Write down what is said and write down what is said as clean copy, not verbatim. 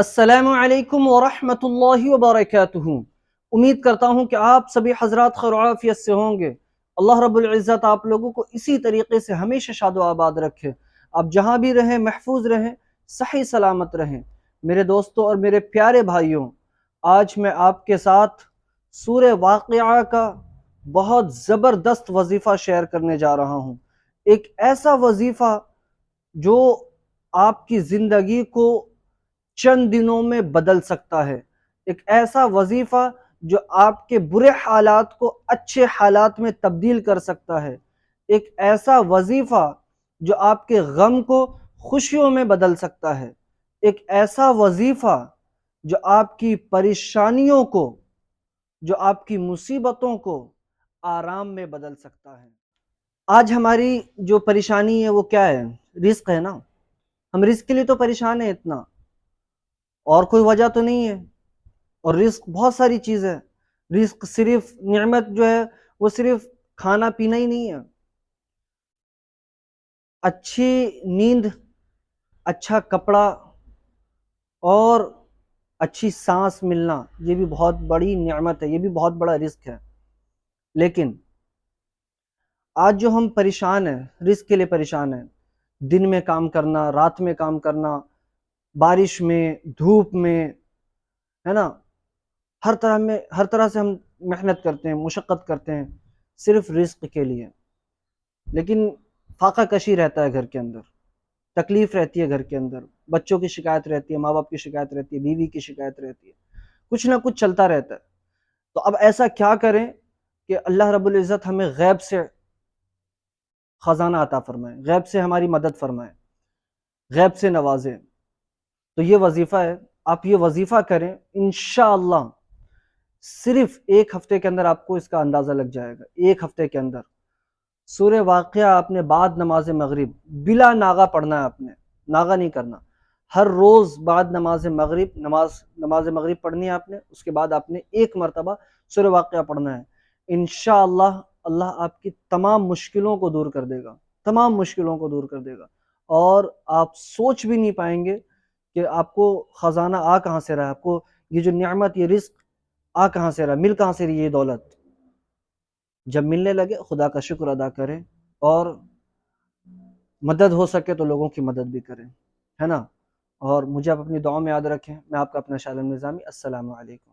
السلام علیکم ورحمۃ اللہ وبرکاتہ۔ امید کرتا ہوں کہ آپ سبھی حضرات خیر و عافیت سے ہوں گے۔ اللہ رب العزت آپ لوگوں کو اسی طریقے سے ہمیشہ شاد و آباد رکھے۔ آپ جہاں بھی رہیں محفوظ رہیں، صحیح سلامت رہیں۔ میرے دوستوں اور میرے پیارے بھائیوں، آج میں آپ کے ساتھ سورہ واقعہ کا بہت زبردست وظیفہ شیئر کرنے جا رہا ہوں۔ ایک ایسا وظیفہ جو آپ کی زندگی کو چند دنوں میں بدل سکتا ہے۔ ایک ایسا وظیفہ جو آپ کے برے حالات کو اچھے حالات میں تبدیل کر سکتا ہے۔ ایک ایسا وظیفہ جو آپ کے غم کو خوشیوں میں بدل سکتا ہے۔ ایک ایسا وظیفہ جو آپ کی پریشانیوں کو، جو آپ کی مصیبتوں کو آرام میں بدل سکتا ہے۔ آج ہماری جو پریشانی ہے وہ کیا ہے؟ رزق ہے نا۔ ہم رزق کے لیے تو پریشان ہیں اتنا، اور کوئی وجہ تو نہیں ہے۔ اور رزق بہت ساری چیز ہے۔ رزق صرف نعمت جو ہے وہ صرف کھانا پینا ہی نہیں ہے۔ اچھی نیند، اچھا کپڑا اور اچھی سانس ملنا، یہ بھی بہت بڑی نعمت ہے، یہ بھی بہت بڑا رزق ہے۔ لیکن آج جو ہم پریشان ہیں، رزق کے لیے پریشان ہیں، دن میں کام کرنا، رات میں کام کرنا، بارش میں، دھوپ میں، ہے نا، ہر طرح سے ہم محنت کرتے ہیں، مشقت کرتے ہیں صرف رزق کے لیے۔ لیکن فاقہ کشی رہتا ہے گھر کے اندر، تکلیف رہتی ہے گھر کے اندر، بچوں کی شکایت رہتی ہے، ماں باپ کی شکایت رہتی ہے، بیوی کی شکایت رہتی ہے، کچھ نہ کچھ چلتا رہتا ہے۔ تو اب ایسا کیا کریں کہ اللہ رب العزت ہمیں غیب سے خزانہ عطا فرمائے، غیب سے ہماری مدد فرمائے، غیب سے نوازے۔ تو یہ وظیفہ ہے، آپ یہ وظیفہ کریں، انشاءاللہ صرف ایک ہفتے کے اندر آپ کو اس کا اندازہ لگ جائے گا۔ ایک ہفتے کے اندر سورہ واقعہ آپ نے بعد نماز مغرب بلا ناغہ پڑھنا ہے۔ آپ نے ناغہ نہیں کرنا، ہر روز بعد نماز مغرب پڑھنی ہے آپ نے۔ اس کے بعد آپ نے ایک مرتبہ سورہ واقعہ پڑھنا ہے۔ انشاءاللہ اللہ آپ کی تمام مشکلوں کو دور کر دے گا، تمام مشکلوں کو دور کر دے گا، اور آپ سوچ بھی نہیں پائیں گے کہ آپ کو خزانہ آ کہاں سے رہا، آپ کو یہ جو نعمت، یہ رزق آ کہاں سے رہا، مل کہاں سے رہی یہ دولت۔ جب ملنے لگے خدا کا شکر ادا کریں، اور مدد ہو سکے تو لوگوں کی مدد بھی کریں، ہے نا۔ اور مجھے آپ اپنی دعاؤں میں یاد رکھیں۔ میں آپ کا اپنا شاہ عالم نظامی۔ السلام علیکم۔